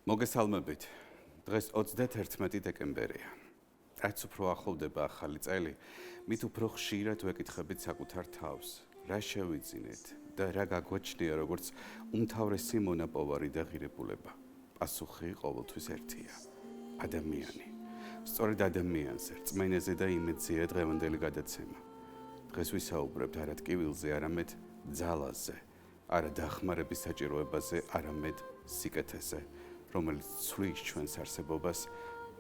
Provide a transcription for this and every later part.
მოგესალმებით. დღეს 31 დეკემბერია. რაც უფრო ახლოვდება ახალი წელი, მით უფრო ხშირად ვეკითხებით საკუთარ თავს, რა შევიძინეთ და რა გაგვაჩნია როგორც უმთავრესი მონაპოვარი და ღირებულება. პასუხი ყოველთვის ერთია: ადამიანი. სწორედ ადამიანზე, რწმენაზე და იმედზეა დღევანდელი გადაცემა. დღეს ვისაუბრებთ არა ტკივილზე, არამედ ძალაზე, არა დახმარების საჭიროებაზე, არამედ სიკეთეზე, რომელიც ცვლის ჩვენს არსებობას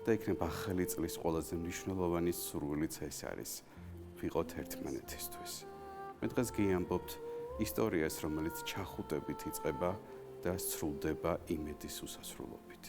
და იქნება ახალი წლის ყველაზე მნიშვნელოვანი სურვილიც ეს არის: ვიყოთ ერთმანეთისთვის. მე დღეს გიამბობთ ისტორიას, რომელიც ჩახუტებით იწყება და სრულდება იმედის უსასრულობით.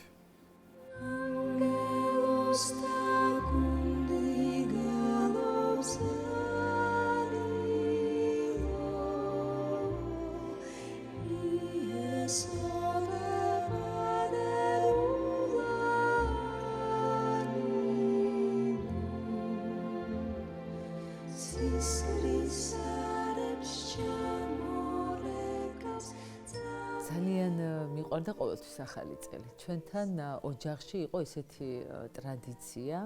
ძალიან მიყვარდა ყოველთვის ახალი წელი. ჩვენთან ოჯახში იყო ესეთი ტრადიცია,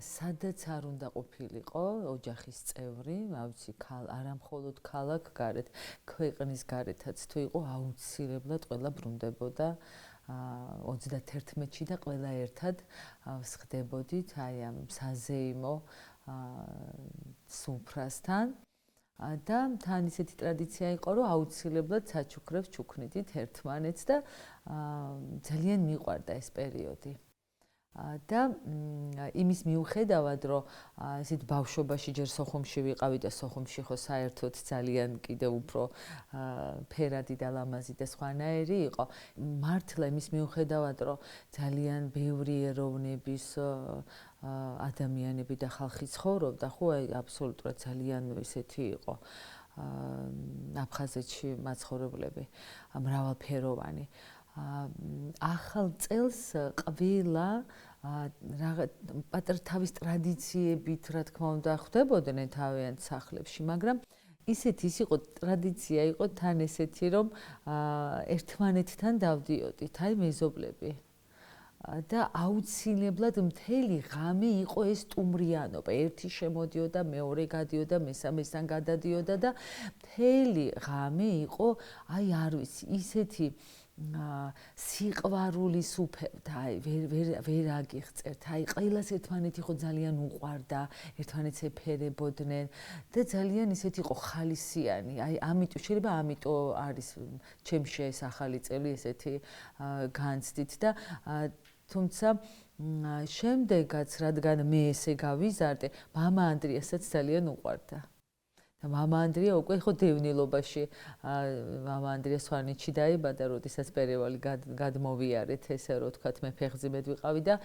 სადაც არ უნდა ყოფილიყო ოჯახის წევრი, ავიცი, არა მხოლოდ ქალაქ გარეთ, ქვეყნის გარეთაც თუ იყო, აუცილებლად ყველა ბრუნდებოდა 31-ში და ყველა ერთად ვსხდებოდით აი ამ საზეიმო სუფრასთან. და თან ისეთი ტრადიცია იყო, რომ აუცილებლად საჩუქრებს ჩუქნიდით ერთმანეთს და ძალიან მიყვარდა ეს პერიოდი. და იმის მიუხედავად, რომ ესეთ ბავშვობაში ჯერ სოხუმში ვიყავი და სოხუმში ხო საერთოდ ძალიან კიდევ უფრო ფერადი და ლამაზი და სხვანაირი იყო, მართლა იმის მიუხედავად, რომ ძალიან ბევრი ეროვნების ადამიანები და ხალხი ცხოვრობდა, ხო, აბსოლუტურად ძალიან ესეთი იყო აფხაზეთში მაცხოვრებლები, მრავალფეროვანი. ახალ წელს ყველა პატარ თავის ტრადიციებით, რა თქმა უნდა, ხვდებოდნენ თავიანთ სახლებში, მაგრამ ისეთი ის იყო ტრადიცია იყო თან ესეთი, რომ ერთმანეთთან დავდიოდით, აი მეზობლები. და აუცილებლად მთელი ღამე იყო ეს სტუმრიანობა. ერთი შემოდიოდა, მეორე გადიოდა, მესამესთან გადადიოდა და მთელი ღამე იყო, აი არ ვიცი, ისეთი სიყვარულის უფერდა, აი ვერ აგიღწერთ, აი ყველას ერთმანეთი ხო ძალიან უყვარდა, ერთმანეთს ეფერებოდნენ და ძალიან ისეთი იყო ხალისიანი, აი ამიტომ შეიძლება ამიტომ არის ჩემში ეს ახალი წელი ესეთი განცდით და თუმცა შემდეგაც, რადგან მე ესე გავიზარდე, მამა ანდრიასაც ძალიან უყვარდა. და მამა ანდრია უკვე ხო დევნილობაში, მამა ანდრია სვანეთში დაიბადა, როდესაც პერევალი გადმოვიარეთ, ესე რომ ვთქვათ, მე ფეხმძიმედ ვიყავი და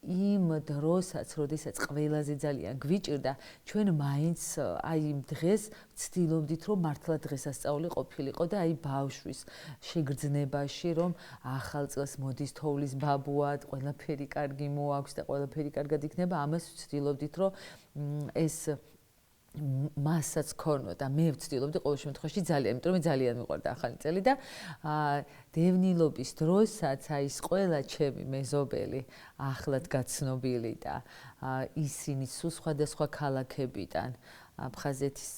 იმ დროსაც, როდესაც ყველაზე ძალიან გვიჭირდა, ჩვენ მაინც აი იმ დღეს ვცდილობდით, რომ მართლა დღესასწაული ყოფილიყო და აი ბავშვის შეგრძნებაში, რომ ახალ წელს მოდის თოვლის ბაბუად, ყველაფერი კარგი მოაქვს და ყველაფერი კარგად იქნება, ამას ვცდილობდით, რომ ეს მასაც ქონოდა. მე ვცდილობდი ყოველ შემთხვევაში ძალიან, იმიტომ რომ ძალიან მიყვარდა ახალი წელი და დევნილობის დროსაც აი ეს ყველა ჩემი მეზობელი ახლად გაცნობილი და ისინი სულ სხვადასხვა ქალაქებიდან, აფხაზეთის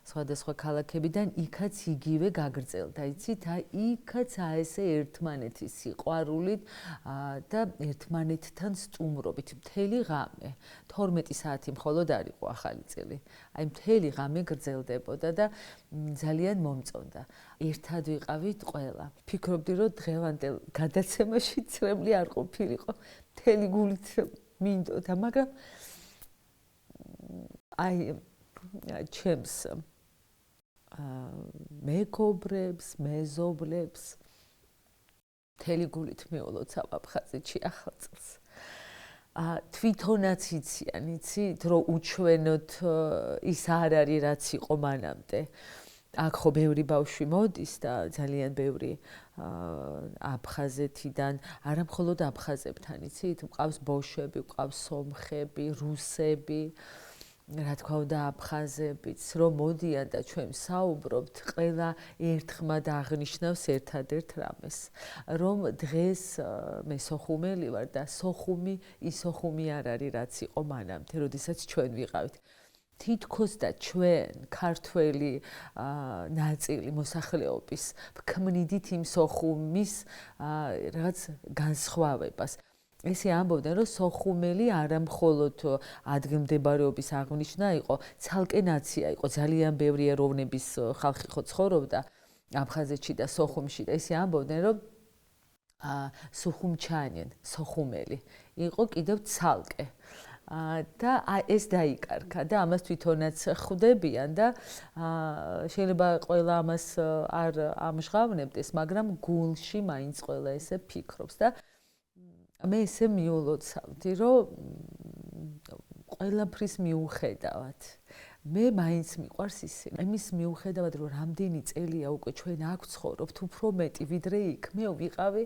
სხვადასხვა ქალაქებიდან იქაც იგივე გაგრძელდა, იცით, აი იქაც ესე ერთმანეთის სიყვარულით და ერთმანეთთან სტუმრობით მთელი ღამე. 12 საათი მხოლოდ არ იყო ახალი წელი. აი მთელი ღამე გრძელდებოდა და ძალიან მომწონდა. ერთად ვიყავით ყველა. ფიქრობდი, რომ დღევანდელ გადაცემაში ცრემლი არ ყოფილიყო. მთელი გულით მინდოდა, მაგრამ აი ჩემს მეგობრებს, მეზობლებს მთელი გულით მივულოცავ აფხაზეთში ახალ წელს. თვითონაც იციან, იცით, რომ უჩვენოთ ის არ არის, რაც იყო მანამდე. აქ ხო ბევრი ბავშვი მოდის და ძალიან ბევრი აფხაზეთიდან, არა მხოლოდ აფხაზებთან, იცით, მყავს ბოშები, მყავს სომხები, რუსები. რა თქმა უნდა აფხაზებიც რომ მოდიან და ჩვენ საუბრობთ, ყველა ერთხმად აღნიშნავს ერთადერთ რამეს, რომ დღეს მე სოხუმელი ვარ და სოხუმი ის სოხუმი არ არის, რაც იყო მანამდე, როდესაც ჩვენ ვიყავით. თითქოს და ჩვენ ქართველი ნაწილი მოსახლეობის ვქმნიდით იმ სოხუმის რაღაც განსხვავებას. ესე ამბობდნენ, რომ სოხუმელი არა მხოლოდ ადგილმდებარეობის აღნიშნა იყო, ცალკე ნაცია იყო, ძალიან ბევრი ეროვნების ხალხი ხო ცხოვრობდა აფხაზეთში და სოხუმში და ესე ამბობდნენ, რომ სოხუმჩანინ, სოხუმელი იყო კიდევ ცალკე. და ეს დაიკარგა და ამას თვითონაც ხვდებიან და შეიძლება ყველა ამას არ ამჟღავნებდეს, მაგრამ გულში მაინც ყველა ესე ფიქრობს და მე ესე მიულოცავდი, რომ ყველაფრის მიუხედავად მე მაინც მიყვარს ისინი. იმის მიუხედავად, რომ რამდენი წელია უკვე ჩვენ აქ ცხოვრობთ, უფრო მეტი ვიდრე იქ, მე ვიყავი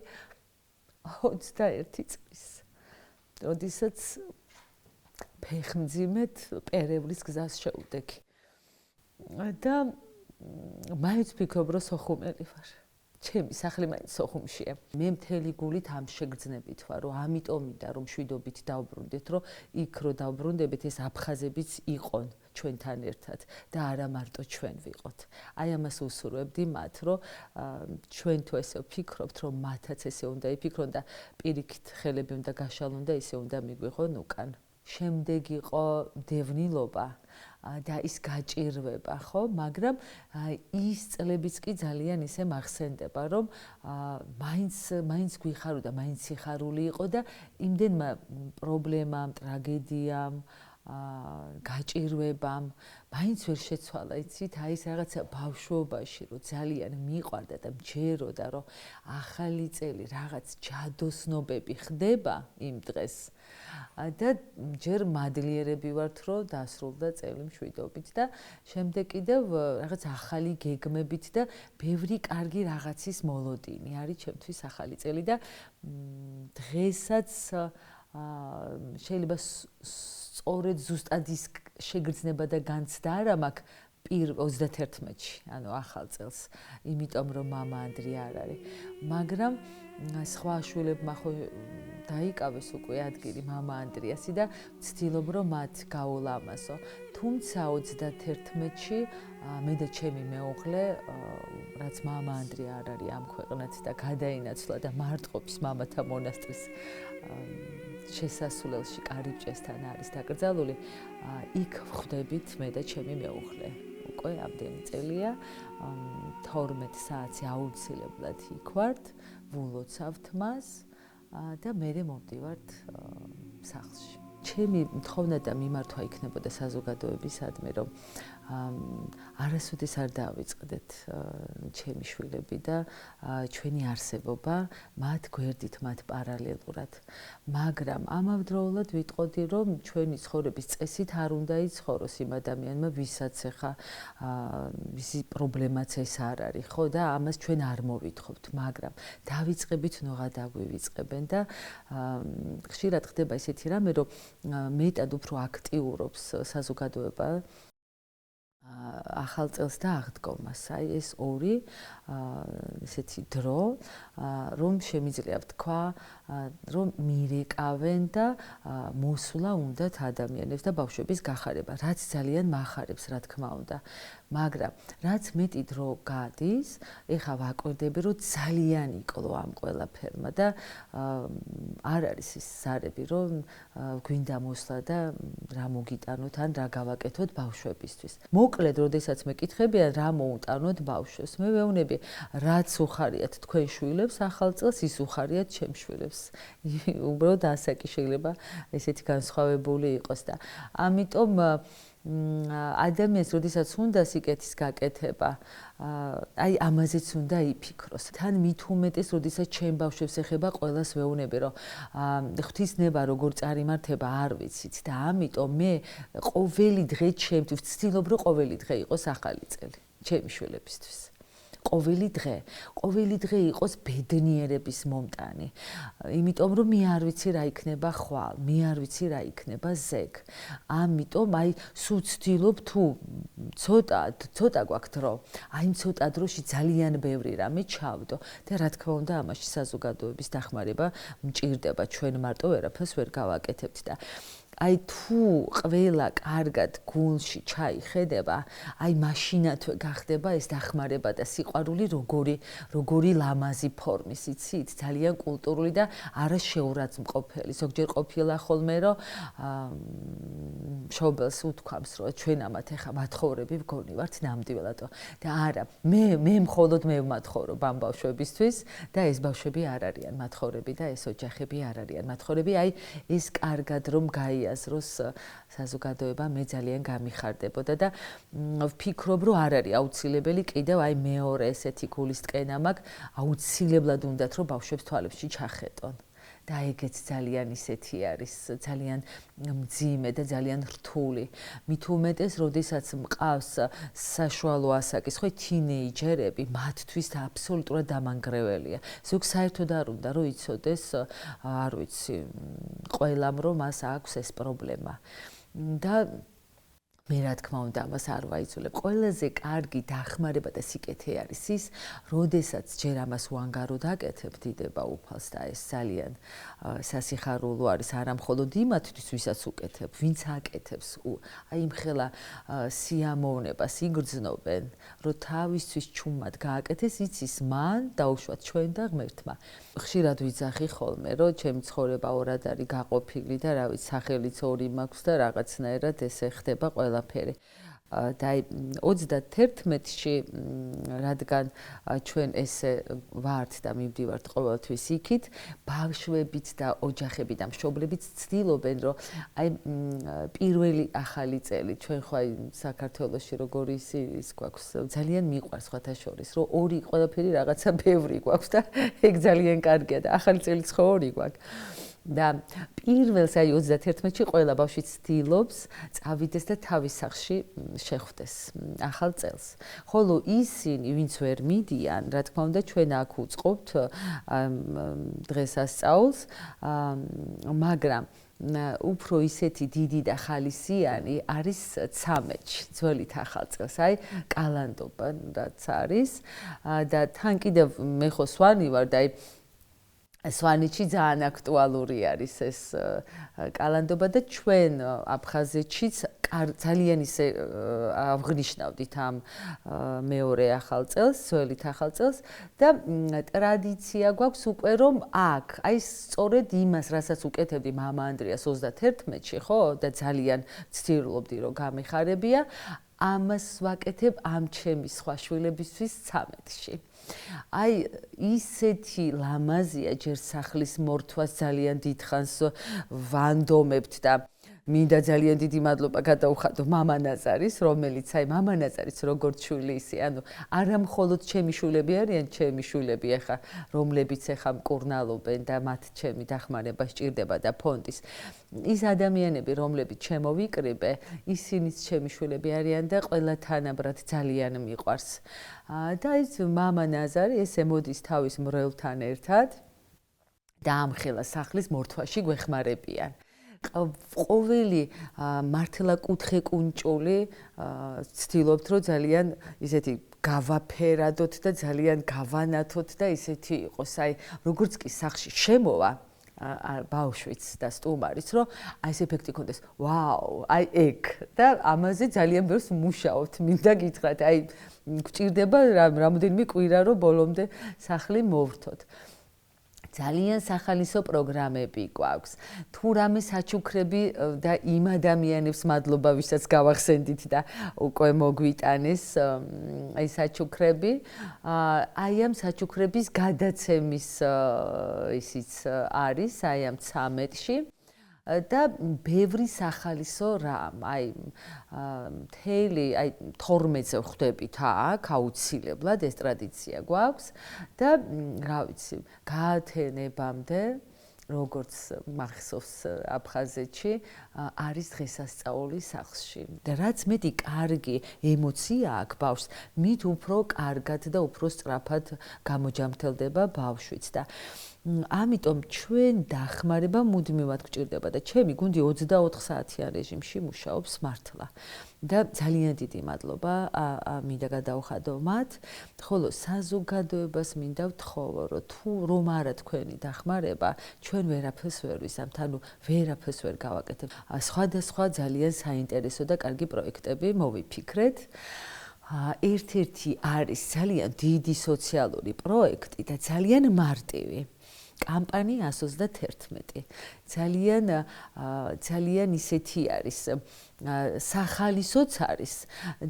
21 წლის. როდესაც ფეხმძიმედ პერევლის გზას შევდექი. და მაინც ვფიქრობ, რომ სოხუმელი ვარ. ჩემი სახლი მაინც სოხუმშია. მე მთელი გულით ამ შეგრძნებით ვარ, რომ ამიტომი და რომ შვიდობით დავბრუნდეთ, რომ იქ რო დავბრუნდებით, ეს აფხაზებიც იყონ ჩვენთან ერთად და არა მარტო ჩვენ ვიყოთ. აი ამას უსურვებდი მათ, რომ ჩვენ თუ ესე ვფიქრობთ, რომ მათაც ესე უნდა იფიქრონ და პირიქით ხელები უნდა გაშალონ და ესე უნდა მიგვიღონ უკან. შემდეგ იყო დევნილობა და ის გაჭირვება, ხო? მაგრამ ის წლებიც კი ძალიან ისე მახსენდება, რომ მაინც გვიხაროდა, მაინც სიხარული იყო და იმდენმა პრობლემამ, ტრაგედიამ, გაჭირვებამ მაინც ვერ შეცვალა, იცით, აი ეს რაღაცა ბავშვობაში, რომ ძალიან მიყვარდა და მჯეროდა, რომ ახალი წელი რაღაც ჯადოსნობები ხდება იმ დღეს. და ჯერ მადლიერები ვართ, რომ დასრულდა წელი მშვიდობით და შემდეგ კიდევ რაღაც ახალი გეგმებით და ბევრი კარგი რაღაცის მოლოდინი არის ჩემთვის ახალი წელი და დღესაც შეიძლება სწორედ ზუსტად ის შეგრძნება და განცდა არ მაქვს 21-ში, ანუ ახალ წელს, იმიტომ რომ მამა ანდრია არ არის. მაგრამ სხვა შვილებმა ხო დაიკავეს უკვე ადგილი მამა ანდრიასი და ვცდილობ რომ მათ გაულამაზო. თუმცა 31-ში მე და ჩემი მეუღლე, რაც მამა ანდრია არ არის ამ ქვეყნად და გადაინაცვლა და მარტყოფის მამათა მონასტრის შესასვლელში კარიბჭესთან არის დაკრძალული, იქ ვხვდებით მე და ჩემი მეუღლე. უკვე ამდენი წელია, 12 საათი აუცილებლად იქ ვართ, ვულოცავთ მას და მე მოვდივართ სახლში. ჩემი თხოვნა და მიმართვა იქნებოდა საზოგადოებისადმი, რომ არასოდეს არ დავიწყდეთ ჩემი შვილები და ჩვენი არსებობა მათ გვერდით, მათ პარალელურად. მაგრამ ამავდროულად ვიტყოდი, რომ ჩვენი ცხოვრების წესით არ უნდა იცხოვროს იმ ადამიანმა, ვისაც ახლა ვისი პრობლემაც ეს არ არის, ხო და ამას ჩვენ არ მოვითხოვთ, მაგრამ დავიწყებით ნოღადაგვივიწყებენ და ხშირად ხდება ესეთი რამე, რომ მეტად უფრო აქტიურობს საზოგადოება ახალ წელს და აღდგომას. აი ეს ორი ესეთი დრო, რომ შემიძლია ვთქვა, რომ მირეკავენ და მოსვლა უნდათ ადამიანებს და ბავშვების გახარება, რაც ძალიან მახარებს, რა თქმა უნდა. მაგრამ რაც მეტი დრო გადის, ეხლა ვაკვირდები, რომ ძალიან იკლო ამ ყველაფერმა და არ არის ის ზარები, რომ გვინდა მოსვლა და რა მოგიტანოთ ან რა გავაკეთოთ ბავშვებისთვის. მოკლედ, როდესაც მეკითხებიან, რა მოუტანოთ ბავშვებს, მე ვეუბნები, რაც უხარიათ თქვენ შვილებს ახალ წელს, ის უხარიათ ჩემ შვილებს. უბრალოდ ასაკი შეიძლება ესეთი განსხვავებული იყოს და ამიტომ ადამიანს, როდესაც უნდა სიკეთის გაკეთება, აი ამაზეც უნდა იფიქროს. თან მით უმეტეს, როდესაც ჩემ ბავშვებს ეხება, ყველას ვეუბნები, რომ ღვთისნება როგორ წარიმართება არ ვიცით და ამიტომ მე ყოველი დღე ჩემთვის ვცდილობ, რომ ყოველი დღე იყოს ახალი წელი ჩემი შვილებისთვის. ყოველი დღე იყოს ბედნიერების მომტანი. იმიტომ რომ მე არ ვიცი რა იქნება ხვალ, მე არ ვიცი რა იქნება ზეგ. ამიტომ აი სულ ვცდილობ თუ ცოტა გვაქვს დრო, აი იმ ცოტა დროში ძალიან ბევრი რამე ჩავდო და რა თქმა უნდა ამაში საზოგადოების დახმარება მჭირდება, ჩვენ მარტო ვერაფერს ვერ გავაკეთებთ და აი თუ ყველა კარგად გულში ჩაიხედება, აი მაშინათვე გახდება ეს დახმარება და სიყვარული როგორი ლამაზი ფორმის, იცით, ძალიან კულტურული და არა შეურაცხმყოფელი. ზოგჯერ ყოფილა ხოლმე რომ მშობელს უთქვამს რომ ჩვენ ამათ ეხა მათხოვრები ვგონი ვართ ნამდვილად და არა, მე მხოლოდ მე ვმათხოვრობ ამ ბავშვებისთვის და ეს ბავშვები არ არიან მათხოვრები და ეს ოჯახები არ არიან მათხოვრები. აი ეს კარგად რომ აზროს საზოგადოება მე ძალიან გამიხარდებოდა და ვფიქრობ რომ არ არის აუცილებელი კიდევ აი მეორე ესეთი გულისწყენა მაქვს აუცილებლად უნდათ რომ ბავშვებს თვალებში ჩახედონ და ეგეც ძალიან ისეთი არის ძალიან მძიმე და ძალიან რთული მით უმეტეს როდესაც მყავს საშუალო ასაკის ხო თინეიჯერები მათთვის აბსოლუტურად დამანგრეველია ზოგ საერთოდ არ უნდა რომ იცოდეს არ ვიცი ყველამ რომ მას აქვს ეს პრობლემა და მე რა თქმა უნდა ამას არ ვაიძულებ. ყველაზე კარგი დახმარება და სიკეთე არის ის, როდესაც ჯერ ამას უანგარო დაკეთებ დიდება უფალს და ეს ძალიან სასიხარულო არის არა მხოლოდ იმათთვის, ვისაც უკეთებ, ვინც აკეთებს. აი იმხელა სიამოვნებას იგრძნობენ, რომ თავისთვის ჩუმად გააკეთეს, იცის მან დაუშვათ ჩვენ და ღმერთმა. ხშირად ვიძახი ხოლმე, რომ ჩემი ცხოვრება ორად არის გაყოფილი და რა ვიცი, სახელიც ორი მაქვს და რაღაცნაირად ესე ხდება ყველაფერი. და აი 31-ში რადგან ჩვენ ესე ვართ და მივდივართ ყოველთვის იქით, ბავშვებიც და ოჯახები და მშობლებიც ცდილობენ, რომ აი პირველი ახალი წელი ჩვენ ხო აი საქართველოში როგორი ის გვაქვს, ძალიან მიყვარს სხვათა შორის, რომ ორი ყველაფერი რაღაცა ბევრი გვაქვს და ეგ ძალიან კარგია და ახალი წელიც ხო ორი გვაქვს. და პირველს აი 31-ში ყველა ბავშვი ცდილობს წავიდეს და თავის სახლში შეხვდეს ახალ წელს. ხოლო ისინი, ვინც ვერ მიდიან, რა თქმა უნდა, ჩვენ აქ უწყობთ დღესასწაულს, მაგრამ უფრო ისეთი დიდი და ხალისიანი არის 13-ში, ძველით ახალ წელს, აი კალანდობა რაც არის და თან კიდევ მე ხო სვანი ვარ და აი სვანეთში ძალიან აქტუალური არის ეს კალანდობა და ჩვენ აფხაზეთშიც ძალიან ისე აღნიშნავდით ამ მეორე ახალ წელს, ძველით ახალ წელს და ტრადიცია გვაქვს უკვე რომ აქ, აი სწორედ იმას, რასაც უკეთებდი მამა ანდრიას 31-ში, ხო და ძალიან ვცდილობდი რომ გამეხარებია, ამას ვაკეთებ ამ ჩემი სხვა შვილებისთვის 13-ში. აი ისეთი ლამაზია ჯერ სახლის მორთვას ძალიან დიდხანს ვანდომებთ და მინდა ძალიან დიდი მადლობა გადაუხადო მამა ნაზარის, რომელიც აი მამა ნაზარის როგორც შვილი ისე, ანუ არა მხოლოდ ჩემი შვილები არიან, ჩემი შვილები ახლა, რომლებიც ახლა მკურნალობენ და მათ ჩემი დახმარება სჭირდება და ფონდის. ის ადამიანები, რომლებიც ჩემოვიკრიბე, ისინიც ჩემი შვილები არიან და ყველა თანაბრად ძალიან მიყვარს. და ის მამა ნაზარი ესე მოდის თავის მრევლთან ერთად და ამხელა სახლის მორთვაში გვეხმარებიან. ყოველი მართლა კუთხე კუნჭული ცდილობთ რომ ძალიან ისეთი გავაფერადოთ და ძალიან გავანათოთ და ისეთი იყოს აი როგორც კი სახში შემოვა ბავშვიც და სტუმარიც რომ აი ეს ეფექტი ქონდეს ვაუ აი ეგ და ამაზე ძალიან ბევრს მუშაობთ მინდა გითხრათ აი გჭირდება რამოდენიმე კვირა რომ ბოლომდე სახლი მოვრთოთ ძალიან სახალისო პროგრამები გვაქვს. თუ რამე საჩუქრები და იმ ადამიანებს მადლობა, ვისაც გავახსენდით და უკვე მოგვიტანეს ეს საჩუქრები, აი ამ საჩუქრების გადაცემის ისიც არის, აი ამ 13-ში. და ბევრი სახალისო რამ, აი მთელი, აი 12-ზე ვხვდებით აქ, აუცილებლად ეს ტრადიცია გვაქვს და რა ვიცი, გაათენებამდე როგორც მახსოვს აფხაზეთში არის დღესასწაული სახლში და რაც მეტი კარგი ემოცია აქვს ბავშვს მით უფრო კარგად და უფრო სწრაფად გამოჯამრთელდება ბავშვიც და ამიტომ ჩვენ დახმარება მუდმივად გვჭირდება და ჩემი გუნდი 24 საათიან რეჟიმში მუშაობს მართლა და ძალიან დიდი მადლობა მინდა გადავხადო მათ ხოლო საზოგადოებას მინდა ვთხოვო რომ არა თქვენი დახმარება ჩვენ ვერაფერს ვერ ვისამთ ანუ ვერაფერს ვერ გავაკეთებ სხვადასხვა ძალიან საინტერესო და კარგი პროექტები მოვიფიქრეთ ერთ-ერთი არის ძალიან დიდი სოციალური პროექტი და ძალიან მარტივი კამპანია 121 ძალიან ისეთი არის სახალისოც არის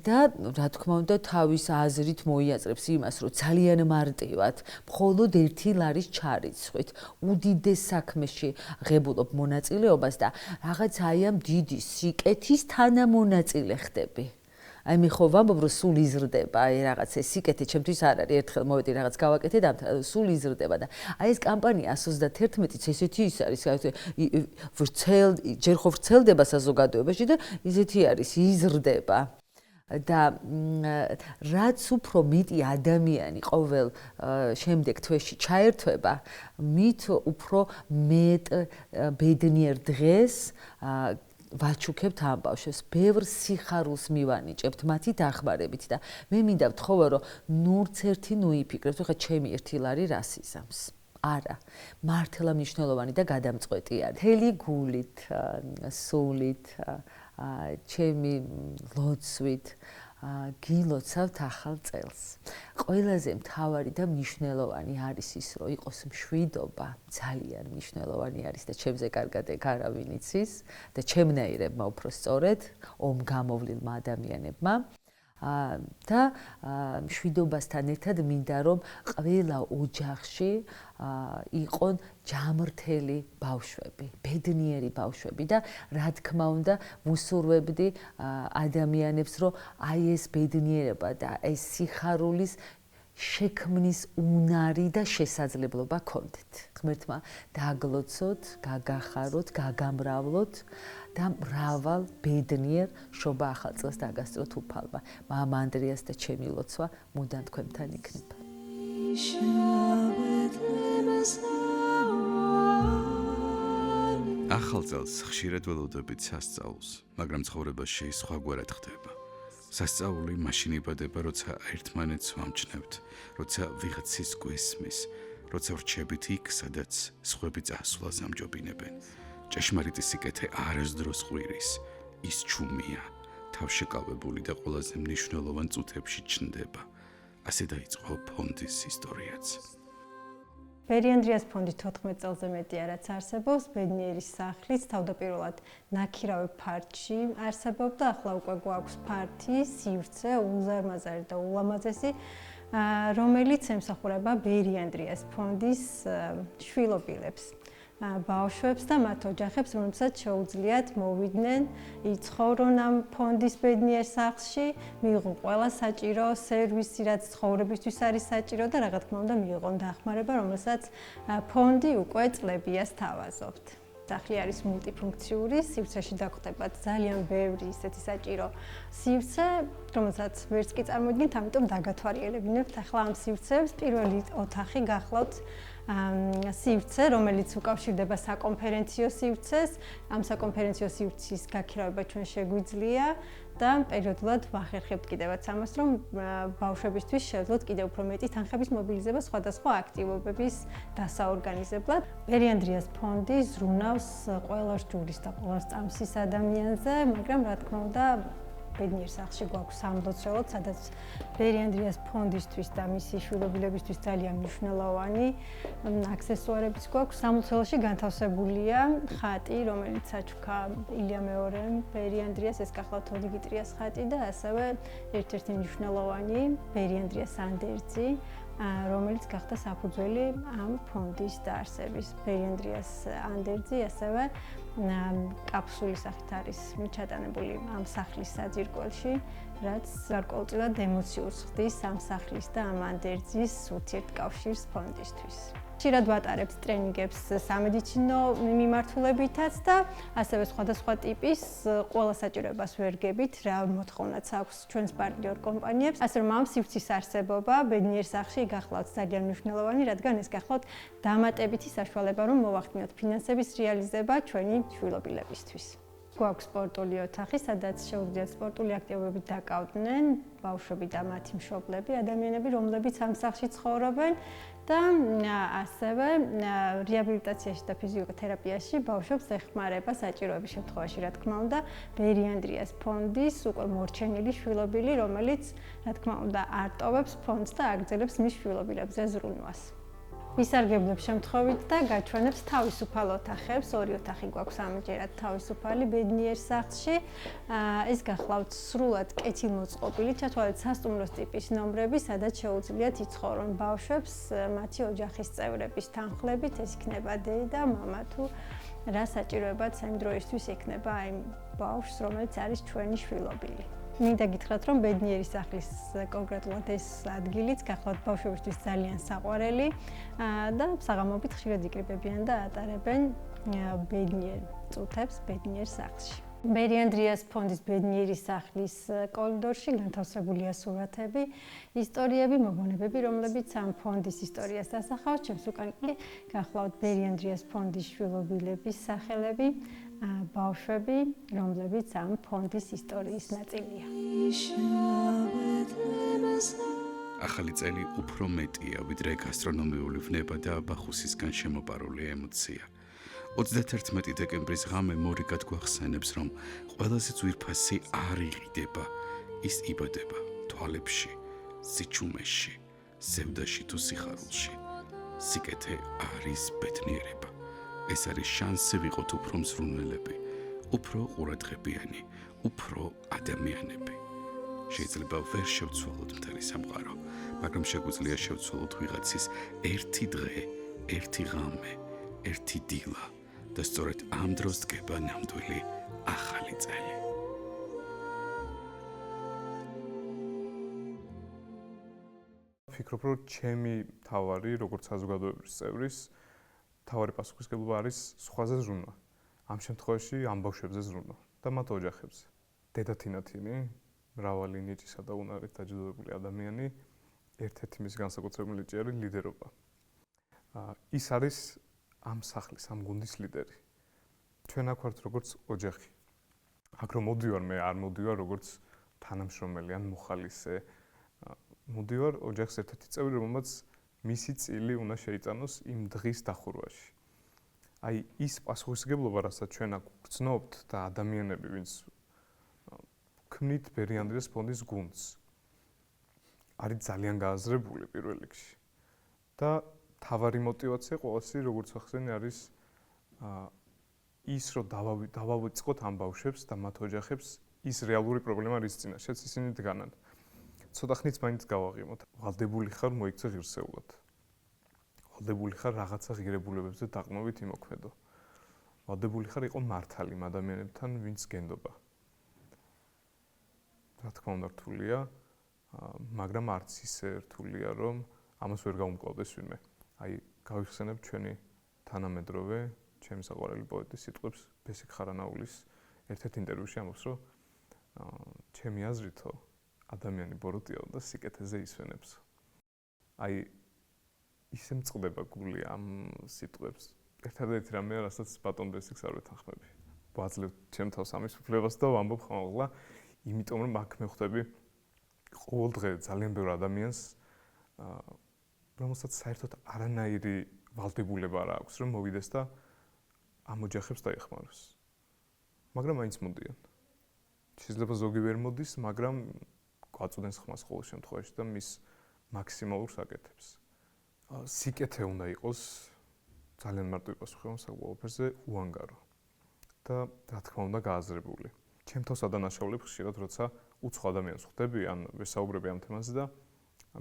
და რა თქმა უნდა თავის აზრით მოიაზრებს იმას რომ ძალიან მარტივად მხოლოდ 1 ლარის ჩარიცხვით უდიდეს საქმეში ღებულობ მონაწილეობას და რაღაც აი ამ დიდი სიკეთის თანამონაწილე ხდები აი მე ხო ვამბობ რომ სულ იზრდება აი რაღაც ეს სიკეთე ჩემთვის არ არის ერთხელ მოვედი რაღაც გავაკეთე და სულ იზრდება და აი ეს კამპანია 121-იც ესეთი ის არის ჯერ ხო ვრცელდება საზოგადოებაში და ისეთი არის იზრდება და რაც უფრო მეტი ადამიანი ყოველ შემდეგ თვეში ჩაერთვება მით უფრო მეტ ბედნიერ დღეს ვაჩუქებთ ამ ბავშვებს, ბევრ სიხარულს მივანიჭებთ მათი დახმარებით და მე მინდა ვთხოვო რომ ნურც ერთი ნუიფიქრებთ, ხა ჩემი 1 ლარი რას იზამს. არა, მართლა მნიშვნელოვანი და გადამწყვეტი არის. მთელი გულით, სულით, ჩემი ლოცვით გილოცავთ ახალ წელს. ყველაზე მთავარი და მნიშვნელოვანი არის ის, რომ იყოს მშვიდობა, ძალიან მნიშვნელოვანი არის და ჩემზე კარგად ეგ არავინ იცის და ჩემნაირებმა უფრო სწორედ, ომგამოვლილმა ადამიანებმა. და მშვიდობასთან ერთად მინდა რომ ყველა ოჯახში იყონ ჯამრთელი ბავშვები, ბედნიერი ბავშვები და რა თქმა უნდა ვუსურვებდი ადამიანებს რომ აი ეს ბედნიერება და ეს სიხარულის შექმნის უნარი და შესაძლებლობა გქონდეთ. ღმერთმა დაგლოცოთ, გაგახაროთ, გაგამრავლოთ და მრავალ ბედნიერ შობა ახალ წელს დაგასწროთ უფალმა. მამა ანდრიას და ჩემი ლოცვა მუდამ თქვენთან იქნება. ახალ წელს ხშირად ველოდებით სასწაულს, მაგრამ ცხოვრებაში სხვაგვარად ხდება. სასწაული მაშინ იბადება, როცა ერთმანეთს ვამჩნევთ, როცა ვიღაცის გვესმის, როცა ვრჩებით იქ, სადაც სხვები წასვლას ამჯობინებენ. ჭეშმარიტი სიკეთე არასდროს ყვირის, ის ჩუმია, თავშეკავებული და ყველაზე მნიშვნელოვან წუთებში ჩნდება. ასე დაიწყო ფონდის ისტორიაც. ბერი ანდრიას ფონდი 14 წელზე მეტია რაც არსებობს, ბედნიერის სახლიც თავდაპირველად ნაქირავი ფართში არსებობდა, ახლა უკვე გვაქვს ფართი, სივრცე, უზარმაზარი და ულამაზესი, რომელიც ემსახურება ბერი ანდრიას ფონდის შვილობილებს. ბავშვებს და მათ ოჯახებს, რომელსაც შეუძლიათ მოვიდნენ, იცხოვრონ ამ ფონდის ბედნიერ სახლში, მიიღონ ყველა საჭირო სერვისი, რაც ცხოვრებისთვის არის საჭირო და რა თქმა უნდა მიიღონ დახმარება, რომელსაც ფონდი უკვე წლებია სთავაზობთ. სახლი არის მულტიფუნქციური, სივრცეში დაგხვდებათ ძალიან ბევრი ისეთი საჭირო სივრცე, რომელსაც ვერც კი წარმოიდგინეთ, ამიტომ დაგათვალიერებინებთ ახლა ამ სივრცეებს. პირველი ოთახი გახლავთ სივრცე, რომელიც უკავშირდება საკონფერენციო სივრცეს. ამ საკონფერენციო სივრცის გაქირავება ჩვენ შეგვიძლია და პერიოდულად ვახერხებთ კიდევაც ამას, რომ ბავშვებისთვის შევძლოთ კიდევ უფრო მეტი თანხების მობილიზება სხვადასხვა აქტივობების დასაორგანიზებლად. ბერი ანდრიას ფონდი ზრუნავს ყველა ჯურის და ყველა წამსის ადამიანზე, მაგრამ რა თქმა უნდა ბედნიერ სახლში გვაქვს სამლოცველო, სადაც ბერი ანდრიას ფონდისთვის და მისი შვილობილებისთვის ძალიან მნიშვნელოვანი აქსესუარებიც გვაქვს. სამლოცველოში განთავსებულია ხატი, რომელიც საჩუქა ილია მეორემ ბერი ანდრიას, ეს გახლავთ ოდიგი ტრიას ხატი და ასევე ერთ-ერთი მნიშვნელოვანი ბერი ანდრიას ანდერძი, რომელიც გახდა საფუძველი ამ ფონდის დაარსების. ბერი ანდრიას ანდერძი ასევე კაფსულის სახით არის ჩატანებული ამ სახლის საძირკველში, რაც გარკვეულწილად ემოციურს ხდის ამ სახლის და ამ ანდერძის ურთიერთკავშირს ფონდისთვის. ხშირად ვატარებს ტრენინგებს სამედიცინო მიმართულებითაც და ასევე სხვადასხვა ტიპის ყველა საჭიროებას ვერ გებით, რა მოთხოვნაც აქვს ჩვენს პარტნიორ კომპანიებს. ასე რომ ამ სივრცის არსებობა ბედნიერ სახლში გახლავთ ძალიან მნიშვნელოვანი, რადგან ეს გახლავთ დამატებითი საშუალება, რომ მოვახდინოთ ფინანსების რეალიზება ჩვენი შვილობილებისთვის. გვაქვს სპორტული ოთახი, სადაც შეუძლიათ სპორტული აქტივობებით დაკავდნენ ბავშვები და მათი მშობლები, ადამიანები, რომლებიც ამ სახლში ცხოვრობენ და ასევე რეაბილიტაციაში და ფიზიოთერაპიაში ბავშვებს ეხმარება საჭიროების შემთხვევაში, რა თქმა უნდა, ბერი ანდრიას ფონდის უკვე მორჩენილი შვილობილი, რომელიც, რა თქმა უნდა, არტოვებს ფონდს და აგრძელებს მის შვილობილებზე ზრუნვას. ვისარგებლებ შემთხვევით და გაჩვენებს თავისუფალ ოთახებს. ორი ოთახი გვაქვს ამჯერად თავისუფალი ბედნიერ სახლში. ეს გახლავთ სრულად კეთილმოწყობილი, ჩათვალეთ სასტუმროს ტიპის ნომრები, სადაც შეუძლიათ იცხოვრონ ბავშვებს მათი ოჯახის წევრების თანხლებით. ეს იქნება დედა, მამა თუ რა საჭიროებაც ამ დროისთვის ექნება აი ბავშვს, რომელიც არის ჩვენი შვილობილი. მინდა გითხრათ, რომ ბედნიერი სახლის კონკრეტულად ეს ადგილიც გახლავთ ბავშვებისთვის ძალიან საყვარელი და საღამოობით ხშირად იკრიბებიან და ატარებენ ბედნიერ წუთებს ბედნიერ სახლში. ბერი ანდრიას ფონდის ბედნიერი სახლის კორიდორში განთავსებულია სურათები, ისტორიები, მოგონებები, რომლებიც ამ ფონდის ისტორიას ასახავს. ჩემს უკან კი გახლავთ ბერი ანდრიას ფონდის შვილობილების სახელები, ბავშვები, რომლებიც ამ ფონდის ისტორიის ნაწილია. ახალი წელი უფრო მეტია, ვიდრე გასტრონომიული ვნება და აბახუსისგან შემოპარული ემოცია. 31 დეკემბრის ღამე მორიგად გვახსენებს, რომ ყველაზე ძვირფასი არ იყიდება, ის იბადება თვალებში, სიჩუმეში, ზევდაში თუ სიხარულში. სიკეთე არის ბედნიერება. ეს არის შანსი ვიყოთ უფრო მზრუნველები, უფრო ყურადღებიანი, უფრო ადამიანები. შეიძლება ვერ შევცვალოთ მთელი სამყარო, მაგრამ შეგვიძლია შევცვალოთ ვიღაცის ერთი დღე, ერთი ღამე, ერთი დილა და სწორედ ამ დროს დგება ნამდვილი ახალი წელი. ვფიქრობ, რომ ჩემი თავარი, როგორც საზოგადოების წევრის, თავარი პასუხისმგებლობა არის სხვაზე ზრუნვა. ამ შემთხვევაში ამ ბავშვებზე ზრუნვა და მათ ოჯახებზე. დედათინათინი, მრავალი ნიჭისა და უნარით დაჯილდოვებული ადამიანი, ერთ-ერთი მის განსაკუთრებული ნიჭი არის ლიდერობა. ის არის ამ სახლის, ამ გუნდის ლიდერი. ჩვენ აქ ვართ როგორც ოჯახი. აქ რომ მოდივარ, მე არ მოდივარ როგორც თანამშრომელი ან მოხალისე. მოდივარ ოჯახის ერთ-ერთი წევრი, რომელმაც მისი წილი უნდა შეიტანოს იმ დღის დახურვაში. აი ის პასუხისმგებლობა, რასაც ჩვენ აქ ვგრძნობთ და ადამიანები, ვინც ქმნით ბერი ანდრიას ფონდის გუნდს, არის ძალიან გააზრებული პირველ რიგში. და თავარი мотиваცია ყოველსი, როგორც ახსენე, არის ის, რომ დავავიწყოთ ამ ბავშვებს და მათ ოჯახებს ის რეალური პრობლემა, რის წინაშეც ისინი დგანან. ცოტა ხნით მაინც გავაღიმოთ. ვალდებული ხარ მოიქცე ღირსეულად. ვალდებული ხარ რაღაცა ღირებულებებზე დაყრდნობით იმოქმედო. ვალდებული ხარ იყო მართალი იმ ადამიანებთან, ვინც გენდობა. რა თქმა უნდა რთულია, მაგრამ არც ისე რთულია, რომ ამას ვერ გაუმკლავდეს ვინმე. აი, გავიხსენებ ჩვენი თანამედროვე, ჩემი საყვარელი პოეტის სიტყვებს ბესიკ ხარანაულის ერთ-ერთ ინტერვიუში ამბობს, რომ ჩემი აზრითო ადამიანი ბოროტია და სიკეთეზე ისვენებს. აი ისე მწყდება გული ამ სიტყვებს. ერთადერთი რამეა, რასაც ბატონ ბესიკს არ ვეთანხმები. ვაძლევ ჩემ თავს ამის უფლებას და ვამბობ ხმაუღლა, იმიტომ რომ აქ მე ხვდები ყოველ დღე ძალიან ბევრ ადამიანს, რომელსაც საერთოდ არანაირი ვალდებულება არ აქვს, რომ მოვიდეს და ამ ოჯახებს დაეხმაროს. მაგრამ მაინც მოდიან. შეიძლება ზოგი ვერ მოდის, მაგრამ გვაწოდენს ხმას ყოველ შემთხვევაში და მის მაქსიმალურს აკეთებს. სიკეთე უნდა იყოს ძალიან მარტივი პასუხი ამ საკუთრებზე უანგარო და რა თქმა უნდა გააზრებული. ჩემ თავს ადანაშაულებ ხშირად, როცა უცხო ადამიანს ხვდები ან ვესაუბრები ამ თემაზე და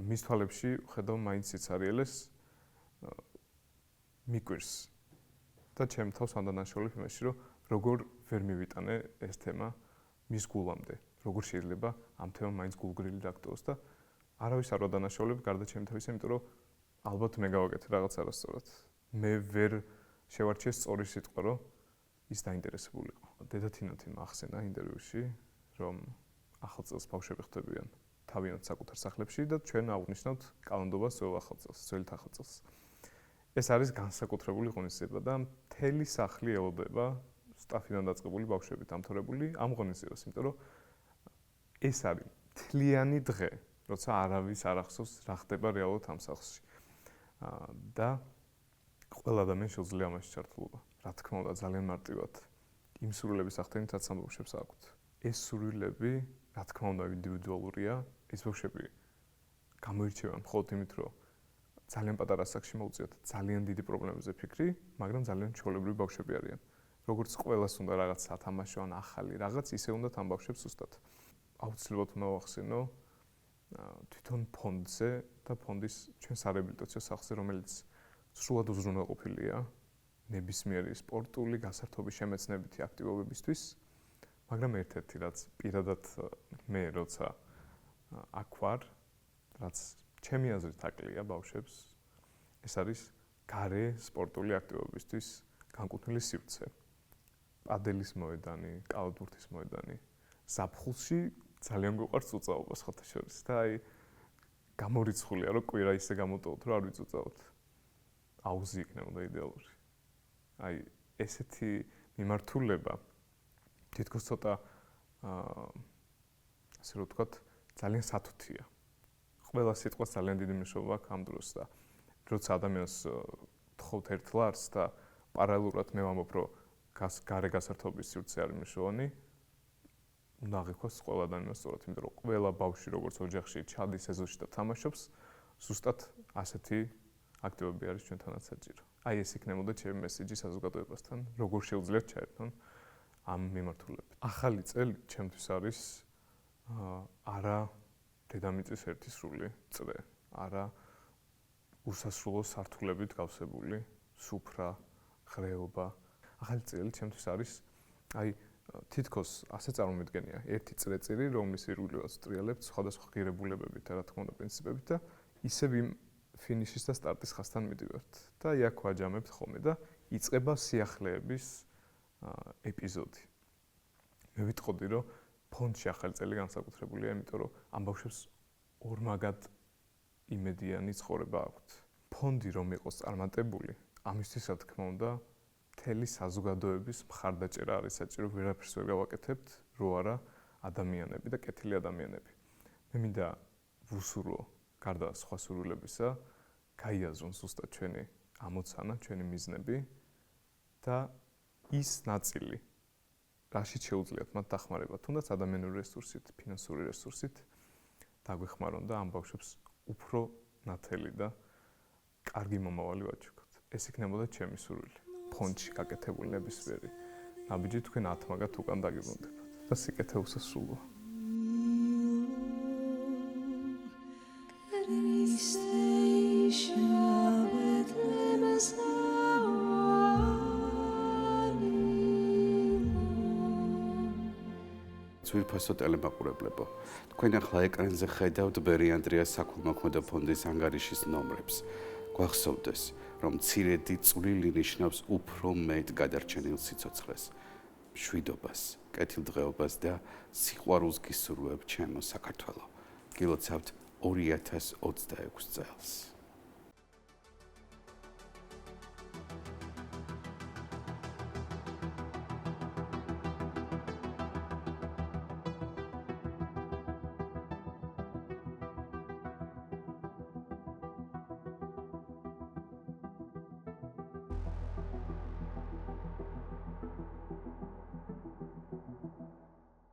მის თვალებში ხედავ მაინც სიცარიელეს მიკვირს და ჩემ თავს ადანაშაულებ იმაში, რომ როგორ ვერ მივიტანე ეს თემა მის გულამდე, როგორ შეიძლება ამ თემამ მაინც გულგრილი დაგტოვოს და არავის არ ვადანაშაულებ გარდა ჩემი თავისა, იმიტომ რომ ალბათ მე გავაკეთე რაღაც არასწორად. მე ვერ შევარჩიე სწორი სიტყვა, რომ ის დაინტერესებულიყო. დედა თინათინმა ახსენა ინტერვიუში, რომ ახალ წელს ბავშვები ხდებიან თავიანთ საკუთარ სახლებში და ჩვენ აღვნიშნავთ კალენდობას ძველ ახალ წელს, ძველი ახალ წელს. ეს არის განსაკუთრებული ღონისძიება და მთელი სახლი ელოდება სტაფიდან დაწყებული ბავშვებით დამთავრებული ამ ღონისძიებას, იმიტომ რომ ეს არის მთლიანი დღე, როცა არავის არ ახსოვს რა ხდება რეალურად ამ სახლში. და ყველა ადამიანს შეუძლია ამაში ჩართულობა. რა თქმა უნდა, ძალიან მარტივად იმ სურვილების ახდენითაც ამ ბავშვებს აქვთ. ეს სურვილები, რა თქმა უნდა, ინდივიდუალურია. ეს ბავშვები გამოირჩევა მხოლოდ იმით, რომ ძალიან პატარა ასაკში მოუწიოთ ძალიან დიდი პრობლემებზე ფიქრი, მაგრამ ძალიან ჩვეულებრივი ბავშვები არიან. როგორც ყველას უნდა რაღაც სათამაშო ან ახალი რაღაც, ისე უნდა ამ ბავშვებს უსტათ. აუცილებლად უნდა ვახსენო თვითონ ფონდზე და ფონდის ჩვენ სარეაბილიტაციო სახლზე, რომელიც სრულად უზრუნველყოფილია ნებისმიერი სპორტული გასართობის შემეცნებითი აქტივობებისთვის, მაგრამ ერთ-ერთი რაც პირადად მე როცა აქ ვარ, რაც ჩემი აზრით აკლია ბავშვებს, ეს არის გარე სპორტული აქტივობებისთვის განკუთვნილი სივრცე. პადელის მოედანი, კალათბურთის მოედანი, ზაფხულში ძალიან გვიყვარს წუწაობა სხვათა შორის და აი გამორიცხულია რომ კვირა ისე გამოტოვოთ რომ არ ვიწუწავთ. აუზი იქნებოდა იდეალური. აი ესეთი მიმართულება თითქოს ცოტა ასე რომ ვთქვათ ძალიან სათუთია. ყველა სიტყვას ძალიან დიდი მნიშვნელობა აქვს ამ დროს და როცა ადამიანს თხოვთ ერთ ლარს და პარალელურად მე ვამბობ რომ გარე გასართობის სივრცე არის მნიშვნელოვანი, უნდა აღიქვას ყველა ადამიანს სწორად, იმიტომ რომ ყველა ბავშვი როგორც ოჯახში ჩადის ეზოში და თამაშობს, ზუსტად ასეთი აქტივობები არის ჩვენთანაც საჭირო. აი ეს იქნებოდა ჩემი მესიჯი საზოგადოებასთან, როგორ შეუძლიათ ჩაერთონ ამ მიმართულებით. ახალი წელი ჩემთვის არის არა დედამიწის ერთი სრული წრე, არა უსასრულო სართულებით გავსებული სუფრა, ღრეობა. ახალი წელი ჩემთვის არის აი თითქოს ასე წარმომიდგენია ერთი წრეწირი, რომლის ირგვლივაც ვტრიალებთ სხვადასხვა ღირებულებებით და რა თქმა უნდა პრინციპებით და ისევ იმ ფინიშის და სტარტის ხაზთან მივდივართ. და იქ ვაჯამებთ ხოლმე და იწყება სიახლეების ეპიზოდი. მე ვიტყოდი, რომ ფონდში ახალი წელი განსაკუთრებულია, იმიტომ რომ ამ ბავშვებს ორმაგად იმედიანი ცხოვრება აქვთ. ფონდი რომ იყოს წარმატებული, ამისთვის რა თქმა უნდა მთელი საზოგადოების მხარდაჭერა არის საჭირო, ვერაფერს ვერ გავაკეთებთ, რო არა ადამიანები და კეთილი ადამიანები. მე მინდა ვუსურვო გარდა სხვა სურვილებისა, გაიაზრონ ზუსტად ჩვენი ამოცანა, ჩვენი მიზნები და ის ნაწილი, რაშიც შეუძლიათ მათ დახმარება, თუნდაც ადამიანური რესურსით, ფინანსური რესურსით, დაგვეხმარონ და ამ ბავშვებს უფრო ნათელი და კარგი მომავალი ვაჩუქოთ. ეს იქნებოდა ჩემი სურვილი. ფონდში გაკეთებული ნებისმიერი ნაბიჯი თქვენ 10 მაგათ უკან დაგიბრუნდებათ და სიკეთე უსასრულოა. ძვირფასო ტელემაყურებლებო, თქვენ ახლა ეკრანზე ხედავთ ბერი ანდრიას საქველმოქმედო ფონდის ანგარიშის ნომრებს. გვახსოვდეს, რომ მცირედი წვლილი ნიშნავს უფრო მეტ გადარჩენილ სიცოცხლეს, მშვიდობას, კეთილდღეობას და სიყვარულს გისურვებ ჩემო საქართველო. გილოცავთ 2026 წელს.